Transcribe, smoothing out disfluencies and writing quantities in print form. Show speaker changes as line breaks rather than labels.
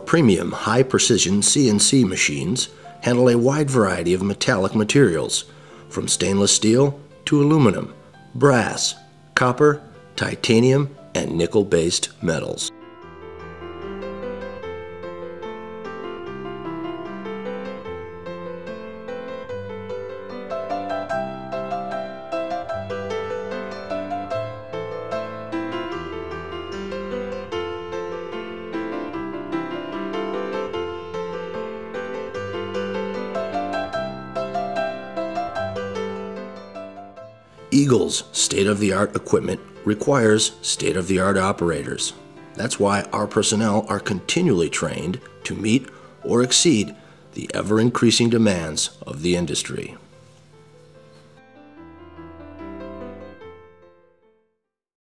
Our premium high-precision CNC machines handle a wide variety of metallic materials, from stainless steel to aluminum, brass, copper, titanium, and nickel-based metals. Eagle's state-of-the-art equipment requires state-of-the-art operators. That's why our personnel are continually trained to meet or exceed the ever-increasing demands of the industry.